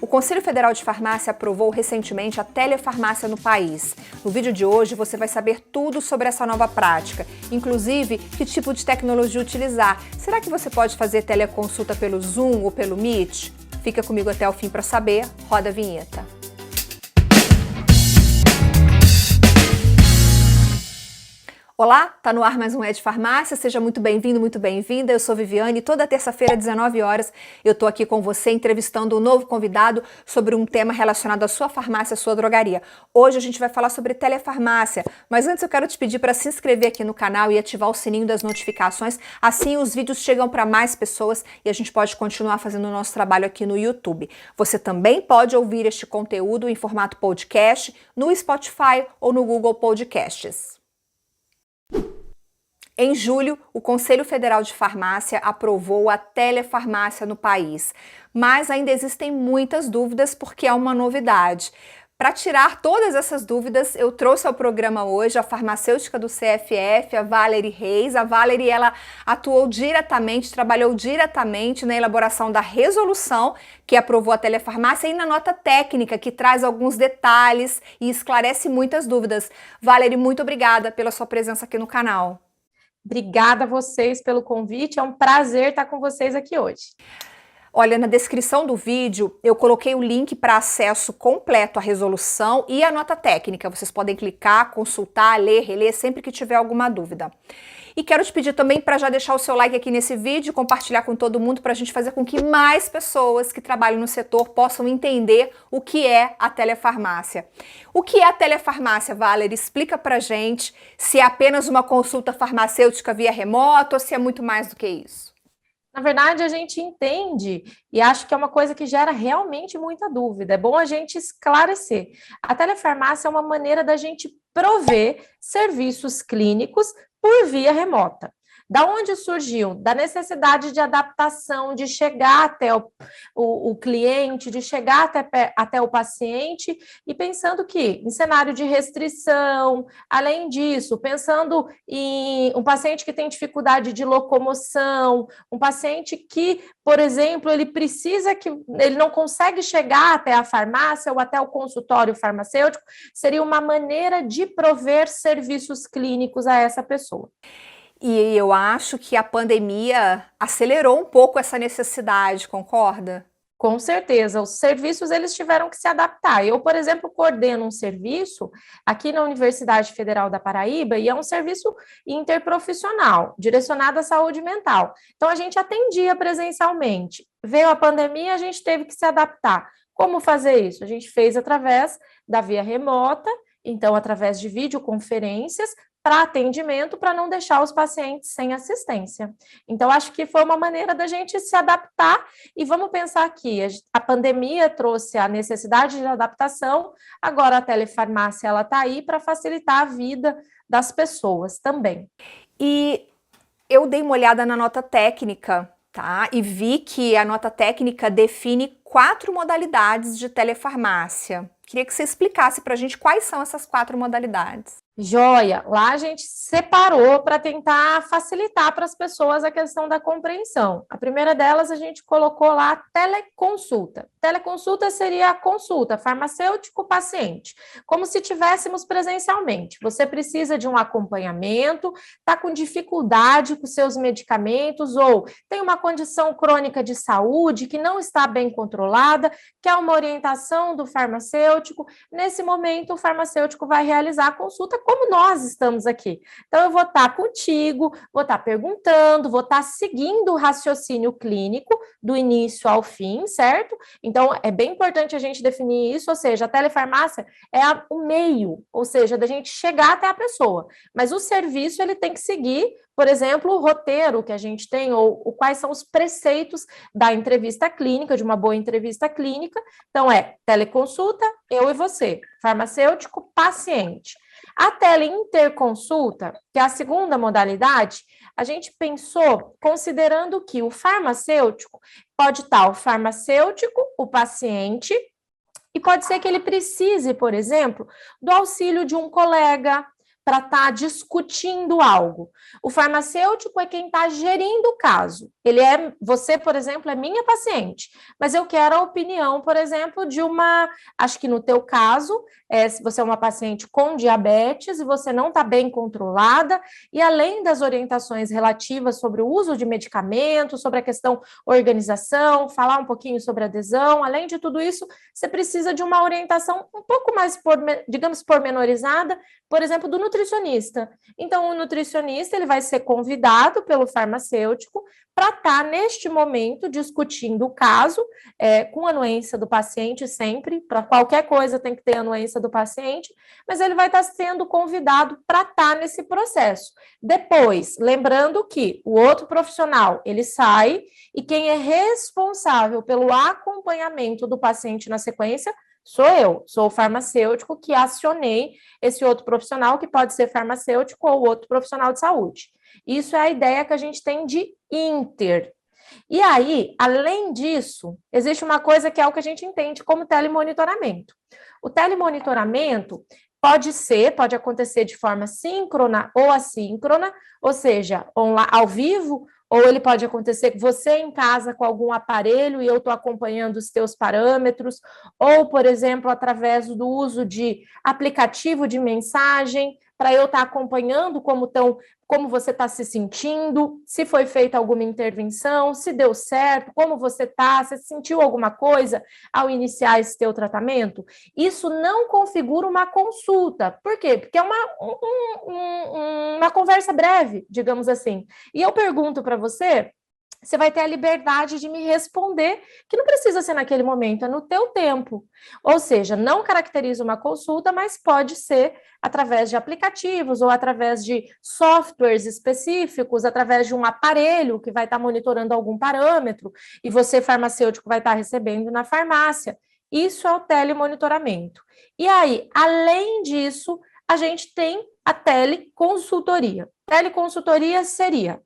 O Conselho Federal de Farmácia aprovou recentemente a telefarmácia no país. No vídeo de hoje você vai saber tudo sobre essa nova prática, inclusive que tipo de tecnologia utilizar. Será que você pode fazer teleconsulta pelo Zoom ou pelo Meet? Fica comigo até o fim para saber. Roda a vinheta. Olá, tá no ar mais um É de Farmácia, seja muito bem-vindo, muito bem-vinda, eu sou Viviane e toda terça-feira, 19 horas, eu tô aqui com você entrevistando um novo convidado sobre um tema relacionado à sua farmácia, à sua drogaria. Hoje a gente vai falar sobre telefarmácia, mas antes eu quero te pedir para se inscrever aqui no canal e ativar o sininho das notificações, assim os vídeos chegam para mais pessoas e a gente pode continuar fazendo o nosso trabalho aqui no YouTube. Você também pode ouvir este conteúdo em formato podcast no Spotify ou no Google Podcasts. Em julho, o Conselho Federal de Farmácia aprovou a telefarmácia no país, mas ainda existem muitas dúvidas porque é uma novidade. Para tirar todas essas dúvidas, eu trouxe ao programa hoje a farmacêutica do CFF, a Valerie Reis. A Valerie, ela atuou diretamente, trabalhou diretamente na elaboração da resolução que aprovou a telefarmácia e na nota técnica, que traz alguns detalhes e esclarece muitas dúvidas. Valerie, muito obrigada pela sua presença aqui no canal. Obrigada a vocês pelo convite, é um prazer estar com vocês aqui hoje. Olha, na descrição do vídeo eu coloquei o link para acesso completo à resolução e à nota técnica. Vocês podem clicar, consultar, ler, reler sempre que tiver alguma dúvida. E quero te pedir também para já deixar o seu like aqui nesse vídeo, compartilhar com todo mundo para a gente fazer com que mais pessoas que trabalham no setor possam entender o que é a telefarmácia. O que é a telefarmácia, Valerie? Explica pra gente se é apenas uma consulta farmacêutica via remoto ou se é muito mais do que isso. Na verdade, a gente entende e acho que é uma coisa que gera realmente muita dúvida. É bom a gente esclarecer. A telefarmácia é uma maneira da gente prover serviços clínicos por via remota. Da onde surgiu? Da necessidade de adaptação, de chegar até o cliente, de chegar até o paciente, e pensando que em cenário de restrição, além disso, pensando em um paciente que tem dificuldade de locomoção, um paciente que, por exemplo, ele não consegue chegar até a farmácia ou até o consultório farmacêutico, seria uma maneira de prover serviços clínicos a essa pessoa. E eu acho que a pandemia acelerou um pouco essa necessidade, concorda? Com certeza, os serviços eles tiveram que se adaptar. Eu, por exemplo, coordeno um serviço aqui na Universidade Federal da Paraíba e é um serviço interprofissional, direcionado à saúde mental. Então, a gente atendia presencialmente. Veio a pandemia, a gente teve que se adaptar. Como fazer isso? A gente fez através da via remota, então, através de videoconferências, para atendimento, para não deixar os pacientes sem assistência. Então, acho que foi uma maneira da gente se adaptar e vamos pensar que a pandemia trouxe a necessidade de adaptação, agora a telefarmácia ela está aí para facilitar a vida das pessoas também. E eu dei uma olhada na nota técnica, tá? E vi que a nota técnica define 4 modalidades de telefarmácia. Queria que você explicasse para a gente quais são essas 4 modalidades. Joia, lá a gente separou para tentar facilitar para as pessoas a questão da compreensão. A primeira delas a gente colocou lá teleconsulta. Teleconsulta seria a consulta farmacêutico-paciente, como se tivéssemos presencialmente. Você precisa de um acompanhamento, está com dificuldade com seus medicamentos ou tem uma condição crônica de saúde que não está bem controlada, quer uma orientação do farmacêutico. Nesse momento, o farmacêutico vai realizar a consulta como nós estamos aqui. Então, eu vou estar contigo, vou estar perguntando, vou estar seguindo o raciocínio clínico do início ao fim, certo? Então, é bem importante a gente definir isso, ou seja, a telefarmácia é o meio, ou seja, da gente chegar até a pessoa. Mas o serviço, ele tem que seguir, por exemplo, o roteiro que a gente tem, ou quais são os preceitos da entrevista clínica, de uma boa entrevista clínica. Então, é teleconsulta, eu e você, farmacêutico, paciente. A teleinterconsulta, que é a segunda modalidade, a gente pensou considerando que o farmacêutico pode estar o farmacêutico, o paciente, e pode ser que ele precise, por exemplo, do auxílio de um colega, para estar discutindo algo. O farmacêutico é quem está gerindo o caso. Você, por exemplo, é minha paciente, mas eu quero a opinião, por exemplo, acho que no teu caso, se você é uma paciente com diabetes e você não está bem controlada, e além das orientações relativas sobre o uso de medicamentos, sobre a questão organização, falar um pouquinho sobre adesão, além de tudo isso, você precisa de uma orientação um pouco mais, digamos, pormenorizada, por exemplo, do nutricionista. Então, o nutricionista ele vai ser convidado pelo farmacêutico para estar, neste momento, discutindo o caso, com a anuência do paciente sempre, para qualquer coisa tem que ter a anuência do paciente, mas ele vai estar sendo convidado para estar nesse processo. Depois, lembrando que o outro profissional, ele sai, e quem é responsável pelo acompanhamento do paciente na sequência sou eu, sou o farmacêutico que acionei esse outro profissional, que pode ser farmacêutico ou outro profissional de saúde. Isso é a ideia que a gente tem de inter. E aí, além disso, existe uma coisa que é o que a gente entende como telemonitoramento. O telemonitoramento pode acontecer de forma síncrona ou assíncrona, ou seja, ao vivo, ou ele pode acontecer com você em casa com algum aparelho e eu estou acompanhando os teus parâmetros, ou, por exemplo, através do uso de aplicativo de mensagem, para eu estar acompanhando como você está se sentindo, se foi feita alguma intervenção, se deu certo, como você está, se sentiu alguma coisa ao iniciar esse teu tratamento. Isso não configura uma consulta. Por quê? Porque é uma conversa breve, digamos assim. E eu pergunto para você, você vai ter a liberdade de me responder, que não precisa ser naquele momento, é no teu tempo. Ou seja, não caracteriza uma consulta, mas pode ser através de aplicativos ou através de softwares específicos, através de um aparelho que vai estar monitorando algum parâmetro e você, farmacêutico, vai estar recebendo na farmácia. Isso é o telemonitoramento. E aí, além disso, a gente tem a teleconsultoria. Teleconsultoria seria: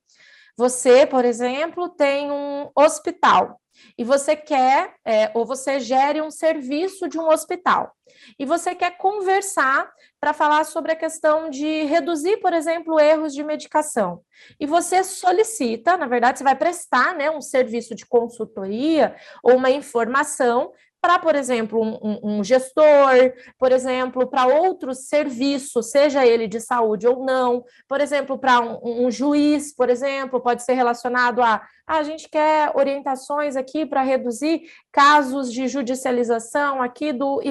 você, por exemplo, tem um hospital e você quer, ou você gere um serviço de um hospital e você quer conversar para falar sobre a questão de reduzir, por exemplo, erros de medicação. E você solicita, na verdade, você vai prestar, né, um serviço de consultoria ou uma informação para, por exemplo, um gestor, por exemplo, para outros serviços, seja ele de saúde ou não, por exemplo, para um juiz, por exemplo, pode ser relacionado a gente quer orientações aqui para reduzir casos de judicialização aqui do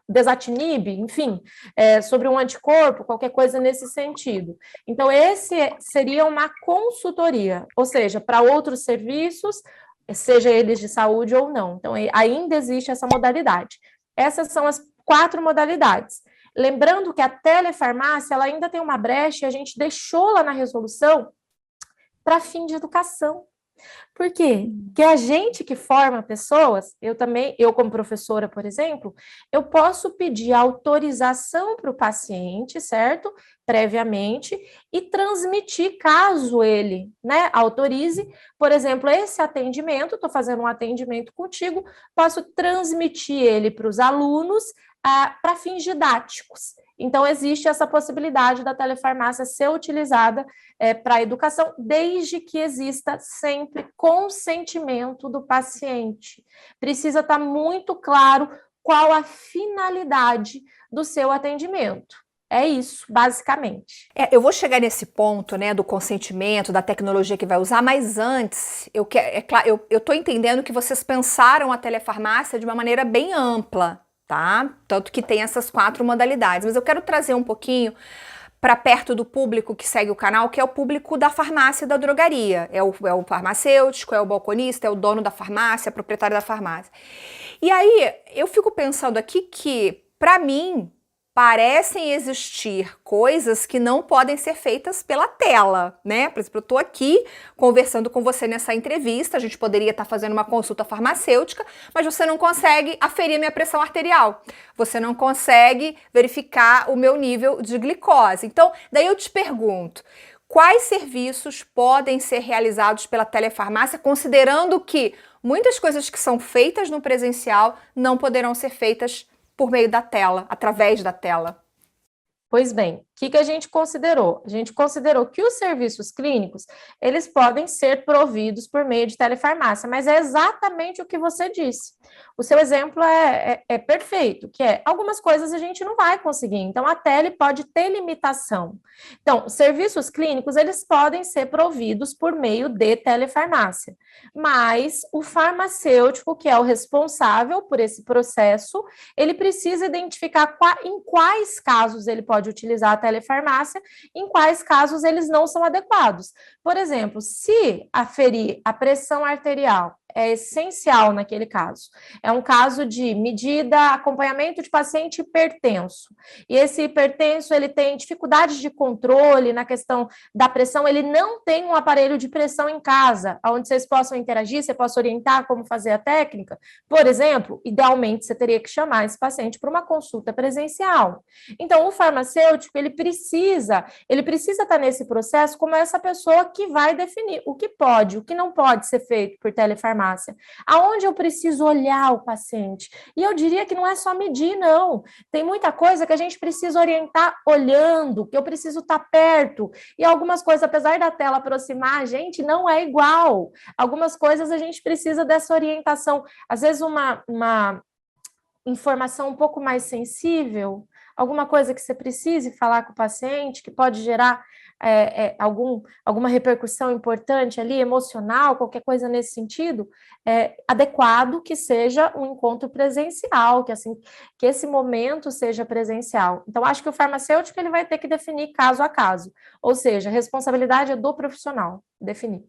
Desatinib, enfim, sobre um anticorpo, qualquer coisa nesse sentido. Então, esse seria uma consultoria, ou seja, para outros serviços, seja eles de saúde ou não. Então, ainda existe essa modalidade. Essas são as 4 modalidades. Lembrando que a telefarmácia, ela ainda tem uma brecha, e a gente deixou lá na resolução para fim de educação. Por quê? Porque a gente que forma pessoas, eu como professora, por exemplo, eu posso pedir autorização para o paciente, certo? Previamente, e transmitir, caso ele, né, autorize, por exemplo, esse atendimento, estou fazendo um atendimento contigo, posso transmitir ele para os alunos para fins didáticos. Então, existe essa possibilidade da telefarmácia ser utilizada para a educação, desde que exista sempre consentimento do paciente. Precisa estar muito claro qual a finalidade do seu atendimento. É isso, basicamente. Eu vou chegar nesse ponto, né, do consentimento, da tecnologia que vai usar, mas antes, eu estou entendendo que vocês pensaram a telefarmácia de uma maneira bem ampla, tá? Tanto que tem essas 4 modalidades, mas eu quero trazer um pouquinho para perto do público que segue o canal, que é o público da farmácia e da drogaria. É o farmacêutico, é o balconista, é o dono da farmácia, proprietário da farmácia. E aí, eu fico pensando aqui que, para mim, parecem existir coisas que não podem ser feitas pela tela, né? Por exemplo, eu estou aqui conversando com você nessa entrevista, a gente poderia estar fazendo uma consulta farmacêutica, mas você não consegue aferir a minha pressão arterial, você não consegue verificar o meu nível de glicose. Então, daí eu te pergunto, quais serviços podem ser realizados pela telefarmácia, considerando que muitas coisas que são feitas no presencial não poderão ser feitas por meio da tela, através da tela? Pois bem, o que a gente considerou? A gente considerou que os serviços clínicos, eles podem ser providos por meio de telefarmácia, mas é exatamente o que você disse. O seu exemplo é perfeito, que é algumas coisas a gente não vai conseguir, então a tele pode ter limitação. Então, serviços clínicos, eles podem ser providos por meio de telefarmácia, mas o farmacêutico, que é o responsável por esse processo, ele precisa identificar em quais casos ele pode utilizar a telefarmácia, em quais casos eles não são adequados. Por exemplo, se aferir a pressão arterial é essencial naquele caso. É um caso de medida, acompanhamento de paciente hipertenso. E esse hipertenso, ele tem dificuldades de controle na questão da pressão, ele não tem um aparelho de pressão em casa, onde vocês possam interagir, você possa orientar como fazer a técnica. Por exemplo, idealmente, você teria que chamar esse paciente para uma consulta presencial. Então, o farmacêutico, ele precisa estar nesse processo como essa pessoa que vai definir o que pode, o que não pode ser feito por telefarmácia. Aonde eu preciso olhar o paciente? E eu diria que não é só medir, não. Tem muita coisa que a gente precisa orientar olhando, que eu preciso estar perto. E algumas coisas, apesar da tela aproximar a gente, não é igual. Algumas coisas a gente precisa dessa orientação. Às vezes uma informação um pouco mais sensível, alguma coisa que você precise falar com o paciente, que pode gerar alguma repercussão importante ali, emocional, qualquer coisa nesse sentido, é adequado que seja um encontro presencial, que esse momento seja presencial. Então, acho que o farmacêutico ele vai ter que definir caso a caso, ou seja, a responsabilidade é do profissional definir.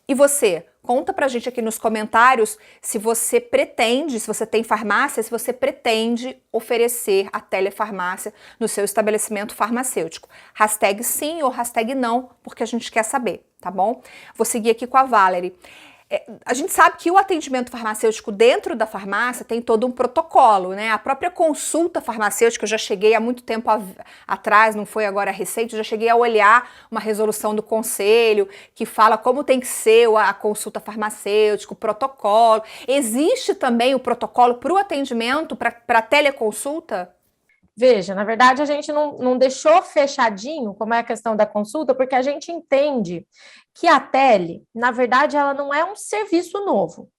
E você? Conta pra gente aqui nos comentários se você pretende, se você tem farmácia, se você pretende oferecer a telefarmácia no seu estabelecimento farmacêutico. Hashtag sim ou hashtag não, porque a gente quer saber, tá bom? Vou seguir aqui com a Valerie. A gente sabe que o atendimento farmacêutico dentro da farmácia tem todo um protocolo, né? A própria consulta farmacêutica, eu já cheguei há muito tempo atrás, não foi agora recente, eu já cheguei a olhar uma resolução do conselho que fala como tem que ser a consulta farmacêutica, o protocolo. Existe também o protocolo para o atendimento, para a teleconsulta? Veja, na verdade, a gente não deixou fechadinho como é a questão da consulta, porque a gente entende que a tele, na verdade, ela não é um serviço novo.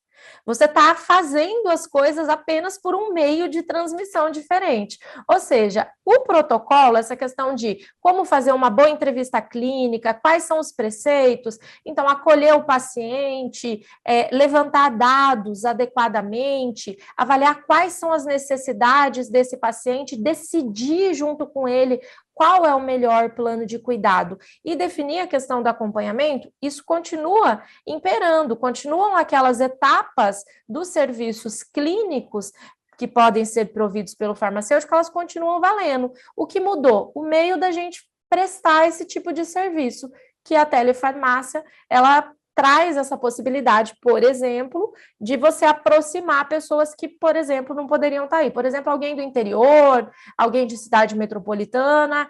Você está fazendo as coisas apenas por um meio de transmissão diferente. Ou seja, o protocolo, essa questão de como fazer uma boa entrevista clínica, quais são os preceitos, então acolher o paciente, levantar dados adequadamente, avaliar quais são as necessidades desse paciente, decidir junto com ele qual é o melhor plano de cuidado e definir a questão do acompanhamento, isso continua imperando, continuam aquelas etapas dos serviços clínicos que podem ser providos pelo farmacêutico, elas continuam valendo. O que mudou? O meio da gente prestar esse tipo de serviço, que a telefarmácia, ela traz essa possibilidade, por exemplo, de você aproximar pessoas que, por exemplo, não poderiam estar aí. Por exemplo, alguém do interior, alguém de cidade metropolitana,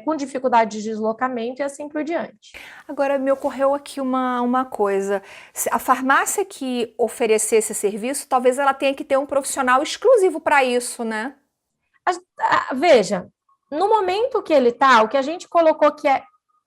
com dificuldade de deslocamento e assim por diante. Agora, me ocorreu aqui uma coisa. A farmácia que oferecer esse serviço, talvez ela tenha que ter um profissional exclusivo para isso, né? Veja, no momento que ele está, o que a gente colocou que é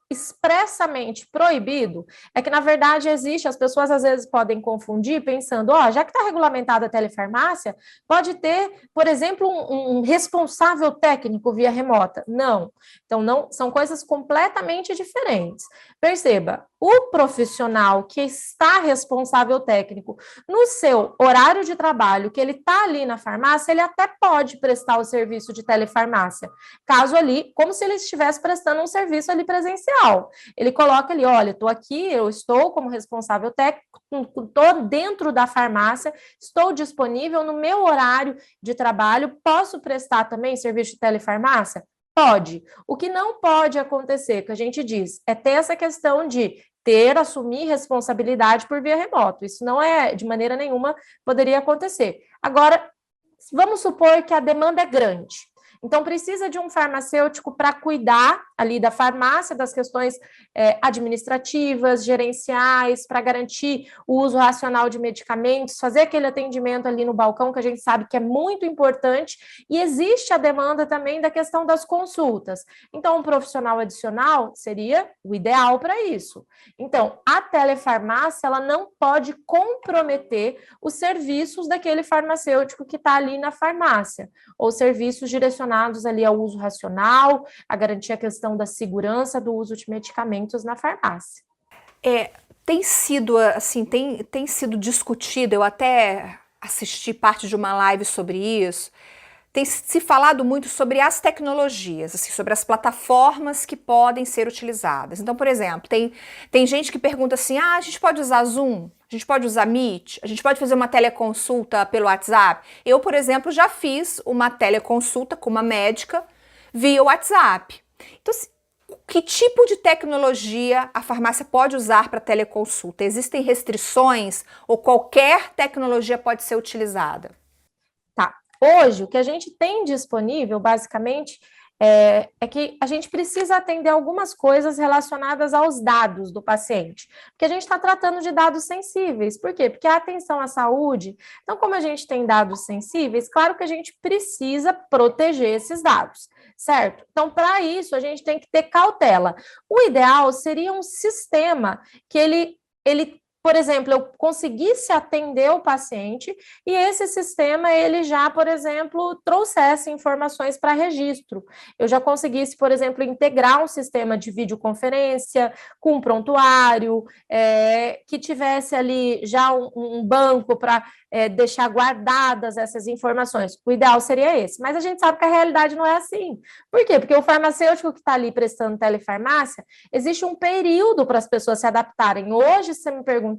expressamente proibido, é que, na verdade, as pessoas às vezes podem confundir pensando, já que está regulamentada a telefarmácia, pode ter, por exemplo, um responsável técnico via remota. Não. Então, não, são coisas completamente diferentes. Perceba, o profissional que está responsável técnico no seu horário de trabalho, que ele está ali na farmácia, ele até pode prestar o serviço de telefarmácia, caso ali, como se ele estivesse prestando um serviço ali presencial. Ele coloca ali, olha, estou aqui, eu estou como responsável técnico, estou dentro da farmácia, estou disponível no meu horário de trabalho, posso prestar também serviço de telefarmácia? Pode. O que não pode acontecer, que a gente diz, é ter essa questão de assumir responsabilidade por via remoto. Isso não de maneira nenhuma, poderia acontecer. Agora, vamos supor que a demanda é grande. Então, precisa de um farmacêutico para cuidar ali da farmácia, das questões administrativas, gerenciais, para garantir o uso racional de medicamentos, fazer aquele atendimento ali no balcão, que a gente sabe que é muito importante, e existe a demanda também da questão das consultas. Então, um profissional adicional seria o ideal para isso. Então, a telefarmácia, ela não pode comprometer os serviços daquele farmacêutico que está ali na farmácia, ou serviços direcionados ali ao uso racional, a garantir a questão da segurança do uso de medicamentos na farmácia. Tem sido, assim, tem sido discutido, eu até assisti parte de uma live sobre isso, tem se falado muito sobre as tecnologias, assim, sobre as plataformas que podem ser utilizadas. Então, por exemplo, tem gente que pergunta assim, a gente pode usar Zoom? A gente pode usar Meet? A gente pode fazer uma teleconsulta pelo WhatsApp? Eu, por exemplo, já fiz uma teleconsulta com uma médica via WhatsApp. Então, que tipo de tecnologia a farmácia pode usar para teleconsulta? Existem restrições ou qualquer tecnologia pode ser utilizada? Tá. Hoje, o que a gente tem disponível, basicamente, é que a gente precisa atender algumas coisas relacionadas aos dados do paciente, porque a gente está tratando de dados sensíveis. Por quê? Porque a atenção à saúde, então, como a gente tem dados sensíveis, claro que a gente precisa proteger esses dados, certo? Então, para isso, a gente tem que ter cautela. O ideal seria um sistema que ele por exemplo, eu conseguisse atender o paciente e esse sistema, ele já, por exemplo, trouxesse informações para registro. Eu já conseguisse, por exemplo, integrar um sistema de videoconferência com um prontuário, que tivesse ali já um banco para deixar guardadas essas informações. O ideal seria esse, mas a gente sabe que a realidade não é assim. Por quê? Porque o farmacêutico que está ali prestando telefarmácia, existe um período para as pessoas se adaptarem. Hoje, se você me perguntar,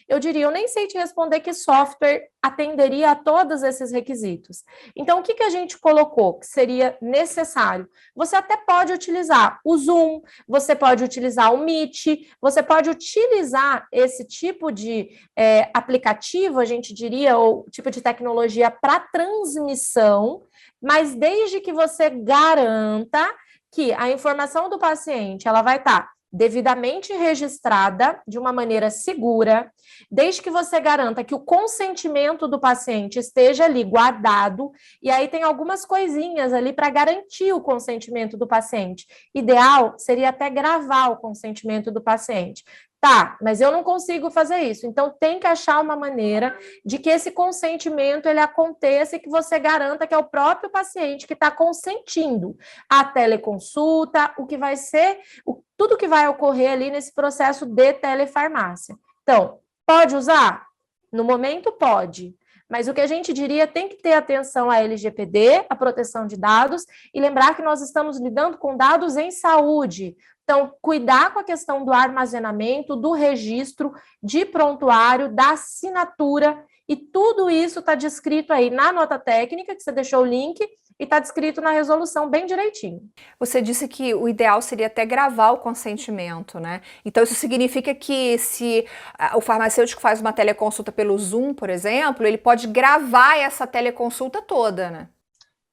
eu diria, eu nem sei te responder que software atenderia a todos esses requisitos. Então, o que a gente colocou que seria necessário? Você até pode utilizar o Zoom, você pode utilizar o Meet, você pode utilizar esse tipo de aplicativo, a gente diria, ou tipo de tecnologia para transmissão, mas desde que você garanta que a informação do paciente ela vai estar devidamente registrada de uma maneira segura, desde que você garanta que o consentimento do paciente esteja ali guardado, e aí tem algumas coisinhas ali para garantir o consentimento do paciente. Ideal seria até gravar o consentimento do paciente. Tá, mas eu não consigo fazer isso. Então, tem que achar uma maneira de que esse consentimento ele aconteça e que você garanta que é o próprio paciente que está consentindo a teleconsulta, o que vai ser, tudo que vai ocorrer ali nesse processo de telefarmácia. Então, pode usar? No momento, pode. Mas o que a gente diria tem que ter atenção à LGPD, à proteção de dados, e lembrar que nós estamos lidando com dados em saúde. Então, cuidar com a questão do armazenamento, do registro, de prontuário, da assinatura, e tudo isso está descrito aí na nota técnica, que você deixou o link, e está descrito na resolução bem direitinho. Você disse que o ideal seria até gravar o consentimento, né? Então, isso significa que se o farmacêutico faz uma teleconsulta pelo Zoom, por exemplo, ele pode gravar essa teleconsulta toda, né?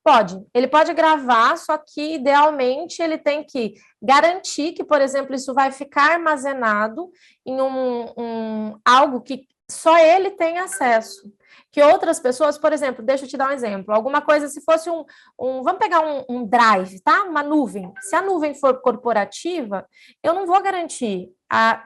Pode, ele pode gravar, só que idealmente ele tem que garantir que, por exemplo, isso vai ficar armazenado em algo que só ele tem acesso. Que outras pessoas, por exemplo, deixa eu te dar um exemplo, alguma coisa, se fosse vamos pegar um drive, tá? Uma nuvem. Se a nuvem for corporativa, eu não vou garantir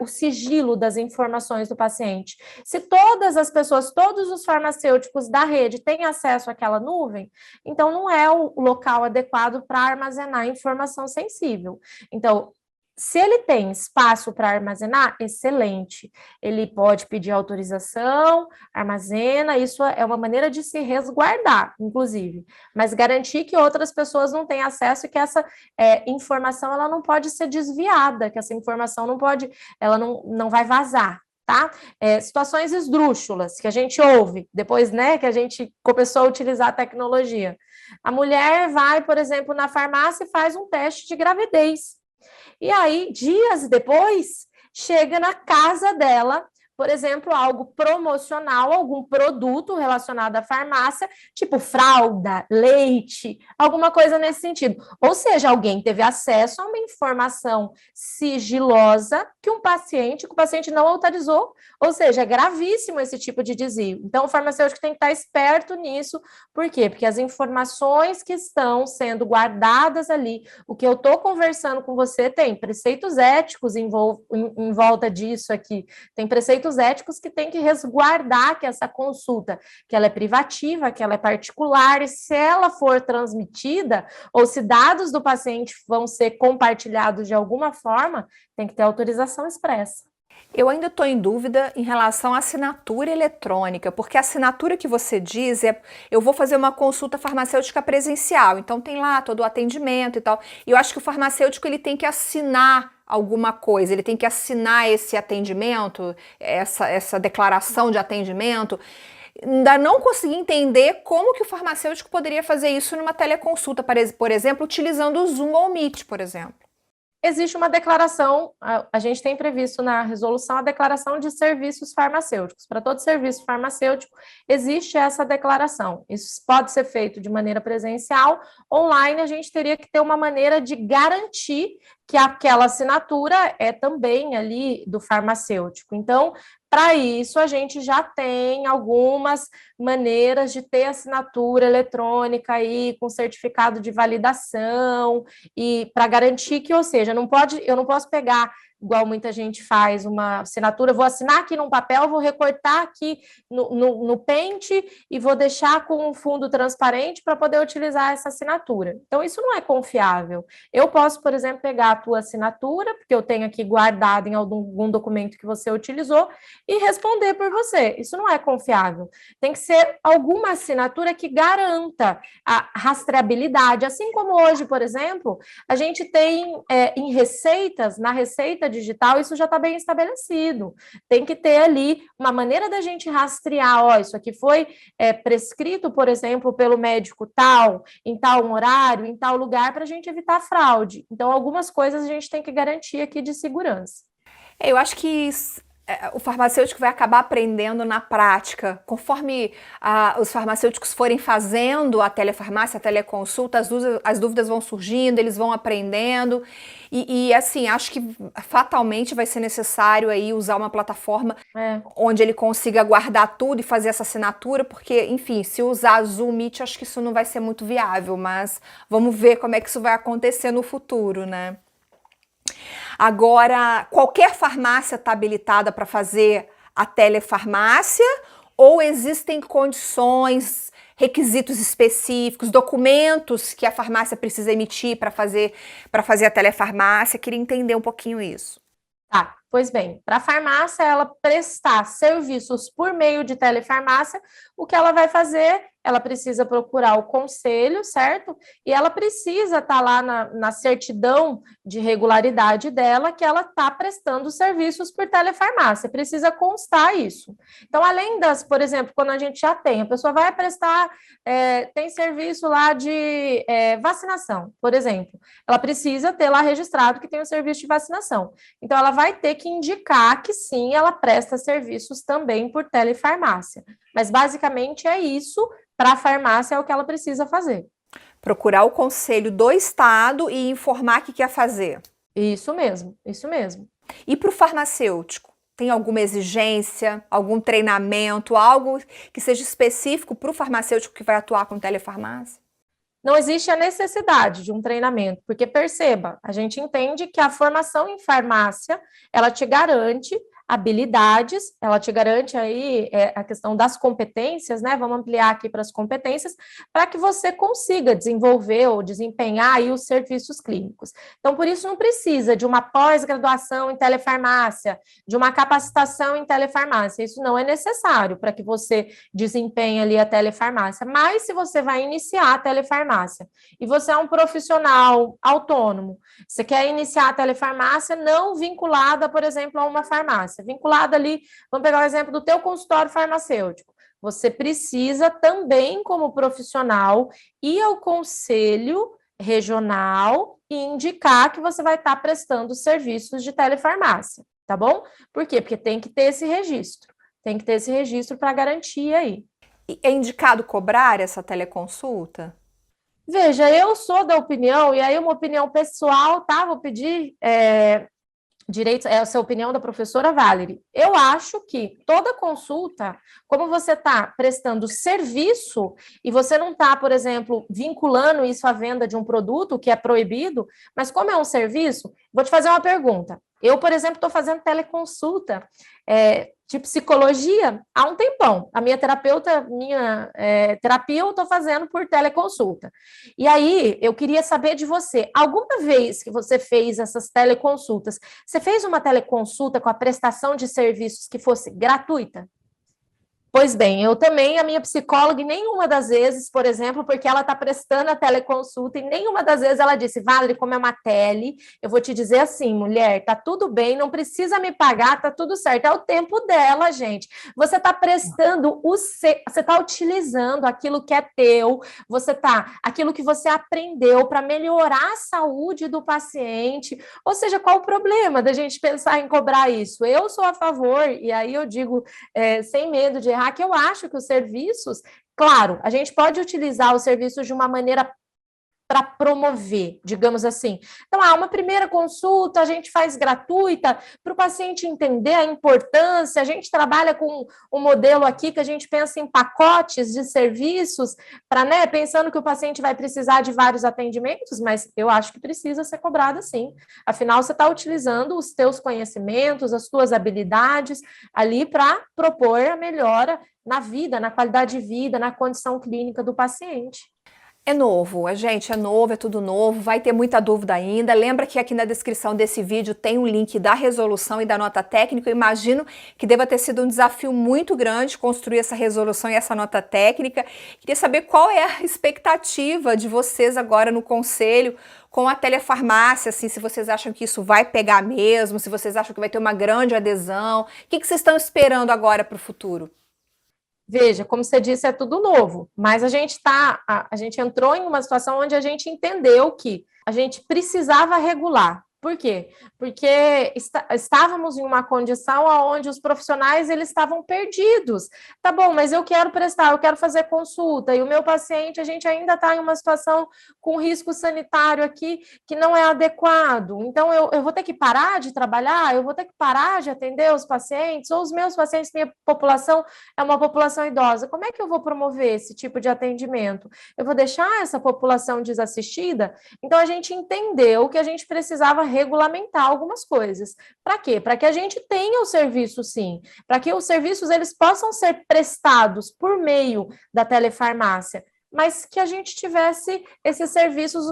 o sigilo das informações do paciente. Se todas as pessoas, todos os farmacêuticos da rede têm acesso àquela nuvem, então não é o local adequado para armazenar informação sensível. Então, se ele tem espaço para armazenar, excelente. Ele pode pedir autorização, armazena, isso é uma maneira de se resguardar, inclusive. Mas garantir que outras pessoas não têm acesso e que essa informação ela não pode ser desviada, que essa informação ela não vai vazar. Tá? Situações esdrúxulas que a gente ouve depois, né, que a gente começou a utilizar a tecnologia. A mulher vai, por exemplo, na farmácia e faz um teste de gravidez. E aí, dias depois, chega na casa dela por exemplo, algo promocional, algum produto relacionado à farmácia, tipo fralda, leite, alguma coisa nesse sentido. Ou seja, alguém teve acesso a uma informação sigilosa que o paciente não autorizou, ou seja, é gravíssimo esse tipo de desvio. Então, o farmacêutico tem que estar esperto nisso. Por quê? Porque as informações que estão sendo guardadas ali, o que eu estou conversando com você, tem preceitos éticos em volta disso aqui, tem preceitos éticos que tem que resguardar que essa consulta, que ela é privativa, que ela é particular, e se ela for transmitida, ou se dados do paciente vão ser compartilhados de alguma forma, tem que ter autorização expressa. Eu ainda estou em dúvida em relação à assinatura eletrônica, porque a assinatura que você diz é, eu vou fazer uma consulta farmacêutica presencial, então tem lá todo o atendimento e tal, e eu acho que o farmacêutico ele tem que assinar alguma coisa, ele tem que assinar esse atendimento, essa declaração de atendimento. Ainda não consegui entender como que o farmacêutico poderia fazer isso numa teleconsulta, por exemplo, utilizando o Zoom ou o Meet, por exemplo. Existe uma declaração, a gente tem previsto na resolução a declaração de serviços farmacêuticos. Para todo serviço farmacêutico, existe essa declaração. Isso pode ser feito de maneira presencial, online, a gente teria que ter uma maneira de garantir que aquela assinatura é também ali do farmacêutico. Então, para isso, a gente já tem algumas maneiras de ter assinatura eletrônica aí, com certificado de validação, e para garantir que, ou seja, eu não posso pegar, igual muita gente faz, uma assinatura, vou assinar aqui num papel, vou recortar aqui no pente e vou deixar com um fundo transparente para poder utilizar essa assinatura. Então, isso não é confiável. Eu posso, por exemplo, pegar a tua assinatura, porque eu tenho aqui guardado em algum documento que você utilizou, e responder por você. Isso não é confiável. Tem que ser alguma assinatura que garanta a rastreabilidade. Assim como hoje, por exemplo, a gente tem em receitas, na receita digital, isso já está bem estabelecido. Tem que ter ali uma maneira da gente rastrear, ó, isso aqui foi prescrito, por exemplo, pelo médico tal, em tal horário, em tal lugar, para a gente evitar fraude. Então, algumas coisas a gente tem que garantir aqui de segurança. Eu acho que o farmacêutico vai acabar aprendendo na prática, conforme os farmacêuticos forem fazendo a telefarmácia, a teleconsulta, as dúvidas vão surgindo, eles vão aprendendo, e assim, acho que fatalmente vai ser necessário aí usar uma plataforma onde ele consiga guardar tudo e fazer essa assinatura, porque, enfim, se usar Zoom, Meet, acho que isso não vai ser muito viável, mas vamos ver como é que isso vai acontecer no futuro, né? Agora, qualquer farmácia está habilitada para fazer a telefarmácia ou existem condições, requisitos específicos, documentos que a farmácia precisa emitir para fazer a telefarmácia? Queria entender um pouquinho isso. Tá, pois bem, para a farmácia, ela prestar serviços por meio de telefarmácia, o que ela vai fazer? Ela precisa procurar o conselho, certo? E ela precisa estar lá na certidão de regularidade dela que ela está prestando serviços por telefarmácia, precisa constar isso. Então, além por exemplo, quando a gente já tem, a pessoa vai prestar, tem serviço lá de vacinação, por exemplo, ela precisa ter lá registrado que tem o serviço de vacinação. Então, ela vai ter que indicar que sim, ela presta serviços também por telefarmácia. Mas, basicamente, é isso. Para a farmácia é o que ela precisa fazer. Procurar o conselho do estado e informar que quer fazer. Isso mesmo, isso mesmo. E para o farmacêutico? Tem alguma exigência, algum treinamento, algo que seja específico para o farmacêutico que vai atuar com telefarmácia? Não existe a necessidade de um treinamento, porque perceba, a gente entende que a formação em farmácia, ela te garante habilidades, ela te garante aí a questão das competências, né? Vamos ampliar aqui para as competências, para que você consiga desenvolver ou desempenhar aí os serviços clínicos. Então, por isso, não precisa de uma pós-graduação em telefarmácia, de uma capacitação em telefarmácia. Isso não é necessário para que você desempenhe ali a telefarmácia. Mas, se você vai iniciar a telefarmácia e você é um profissional autônomo, você quer iniciar a telefarmácia não vinculada, por exemplo, a uma farmácia, vinculada ali, vamos pegar o exemplo do teu consultório farmacêutico. Você precisa também, como profissional, ir ao conselho regional e indicar que você vai estar prestando serviços de telefarmácia. tá bom? Por quê? Porque tem que ter esse registro. Tem que ter esse registro para garantir aí. E é indicado cobrar essa teleconsulta? Veja, eu sou da opinião, e aí uma opinião pessoal, tá? Vou pedir direito, essa é a opinião da professora Valerie. Eu acho que toda consulta, como você está prestando serviço e você não está, por exemplo, vinculando isso à venda de um produto que é proibido, mas como é um serviço, vou te fazer uma pergunta. Eu, por exemplo, estou fazendo teleconsulta de psicologia há um tempão. A minha terapeuta, terapia eu estou fazendo por teleconsulta. E aí, eu queria saber de você, alguma vez que você fez essas teleconsultas, você fez uma teleconsulta com a prestação de serviços que fosse gratuita? Pois bem, eu também, a minha psicóloga, nenhuma das vezes, por exemplo, porque ela está prestando a teleconsulta, e nenhuma das vezes ela disse, Valerie, como é uma tele, eu vou te dizer assim, mulher, tá tudo bem, não precisa me pagar, tá tudo certo, é o tempo dela, gente. Você está prestando você está utilizando aquilo que é teu, aquilo que você aprendeu para melhorar a saúde do paciente, ou seja, qual o problema da gente pensar em cobrar isso? Eu sou a favor, e aí eu digo, sem medo de errar, que eu acho que os serviços, claro, a gente pode utilizar os serviços de uma maneira para promover, digamos assim. Então, uma primeira consulta a gente faz gratuita para o paciente entender a importância. A gente trabalha com um modelo aqui que a gente pensa em pacotes de serviços, pensando que o paciente vai precisar de vários atendimentos, mas eu acho que precisa ser cobrado sim. Afinal, você está utilizando os teus conhecimentos, as tuas habilidades ali para propor a melhora na vida, na qualidade de vida, na condição clínica do paciente. É novo, gente, é novo, é tudo novo, vai ter muita dúvida ainda. Lembra que aqui na descrição desse vídeo tem um link da resolução e da nota técnica. Eu imagino que deva ter sido um desafio muito grande construir essa resolução e essa nota técnica. Queria saber qual é a expectativa de vocês agora no conselho com a telefarmácia, assim, se vocês acham que isso vai pegar mesmo, se vocês acham que vai ter uma grande adesão. O que vocês estão esperando agora para o futuro? Veja, como você disse, é tudo novo, mas a gente entrou em uma situação onde a gente entendeu que a gente precisava regular. Por quê? Porque estávamos em uma condição onde os profissionais eles estavam perdidos. Tá bom, mas eu quero prestar, eu quero fazer consulta, e o meu paciente, a gente ainda está em uma situação com risco sanitário aqui que não é adequado. Então, eu vou ter que parar de trabalhar, eu vou ter que parar de atender os pacientes, ou os meus pacientes, minha população é uma população idosa. Como é que eu vou promover esse tipo de atendimento? Eu vou deixar essa população desassistida? Então, a gente entendeu que a gente precisava regulamentar algumas coisas. Para quê? Para que a gente tenha o serviço, sim. Para que os serviços eles possam ser prestados por meio da telefarmácia, mas que a gente tivesse esses serviços,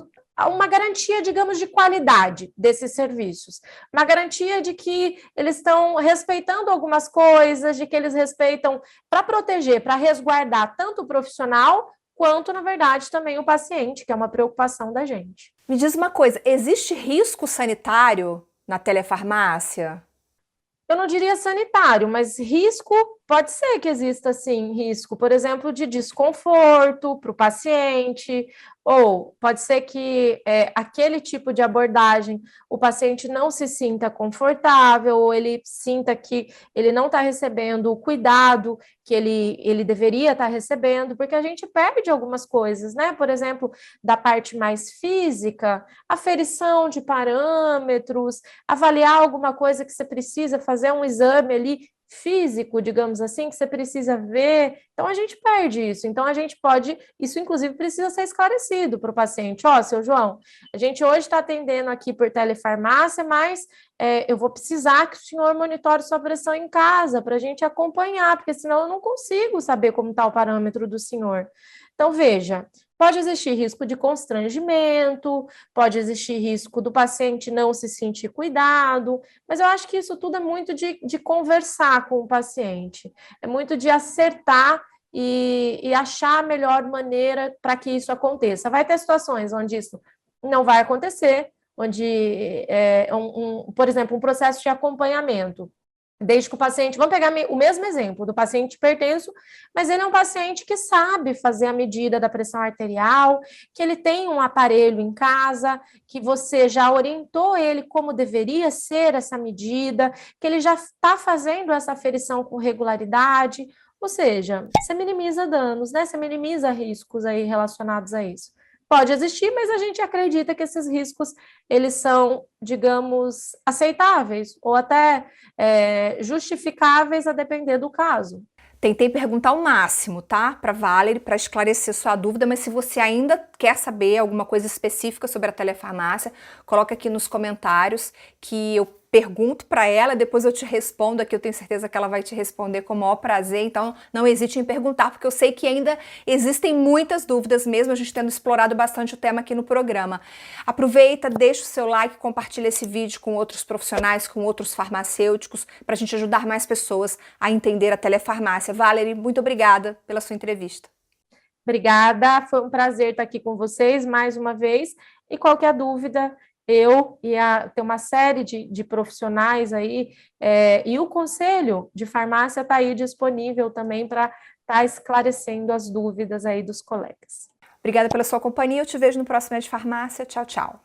uma garantia, digamos, de qualidade desses serviços, uma garantia de que eles estão respeitando algumas coisas, de que eles respeitam para proteger, para resguardar tanto o profissional quanto, na verdade, também o paciente, que é uma preocupação da gente. Me diz uma coisa, existe risco sanitário na telefarmácia? Eu não diria sanitário, mas risco, pode ser que exista, sim, risco, por exemplo, de desconforto para o paciente, ou pode ser que aquele tipo de abordagem o paciente não se sinta confortável, ou ele sinta que ele não está recebendo o cuidado que ele deveria estar recebendo, porque a gente perde algumas coisas, né? Por exemplo, da parte mais física, aferição de parâmetros, avaliar alguma coisa que você precisa fazer um exame ali físico, digamos assim, que você precisa ver, então a gente perde isso, então a gente pode, isso inclusive precisa ser esclarecido para o paciente, seu João, a gente hoje está atendendo aqui por telefarmácia, mas eu vou precisar que o senhor monitore sua pressão em casa, para a gente acompanhar, porque senão eu não consigo saber como está o parâmetro do senhor. Então, veja, pode existir risco de constrangimento, pode existir risco do paciente não se sentir cuidado, mas eu acho que isso tudo é muito de conversar com o paciente, é muito de acertar e achar a melhor maneira para que isso aconteça. Vai ter situações onde isso não vai acontecer, onde, por exemplo, um processo de acompanhamento. Desde que o paciente, vamos pegar o mesmo exemplo do paciente hipertenso, mas ele é um paciente que sabe fazer a medida da pressão arterial, que ele tem um aparelho em casa, que você já orientou ele como deveria ser essa medida, que ele já está fazendo essa aferição com regularidade, ou seja, você minimiza danos, né? Você minimiza riscos aí relacionados a isso. Pode existir, mas a gente acredita que esses riscos, eles são, digamos, aceitáveis ou até justificáveis a depender do caso. Tentei perguntar o máximo, tá? Para Valerie, para esclarecer sua dúvida, mas se você ainda quer saber alguma coisa específica sobre a telefarmácia, coloca aqui nos comentários que eu pergunto para ela, depois eu te respondo aqui, eu tenho certeza que ela vai te responder com o maior prazer, então não hesite em perguntar, porque eu sei que ainda existem muitas dúvidas, mesmo a gente tendo explorado bastante o tema aqui no programa. Aproveita, deixa o seu like, compartilha esse vídeo com outros profissionais, com outros farmacêuticos, para a gente ajudar mais pessoas a entender a telefarmácia. Valerie, muito obrigada pela sua entrevista. Obrigada, foi um prazer estar aqui com vocês mais uma vez, e qualquer dúvida, eu tem uma série de profissionais aí, e o Conselho de Farmácia está aí disponível também para estar esclarecendo as dúvidas aí dos colegas. Obrigada pela sua companhia, eu te vejo no próximo Med Farmácia. Tchau, tchau.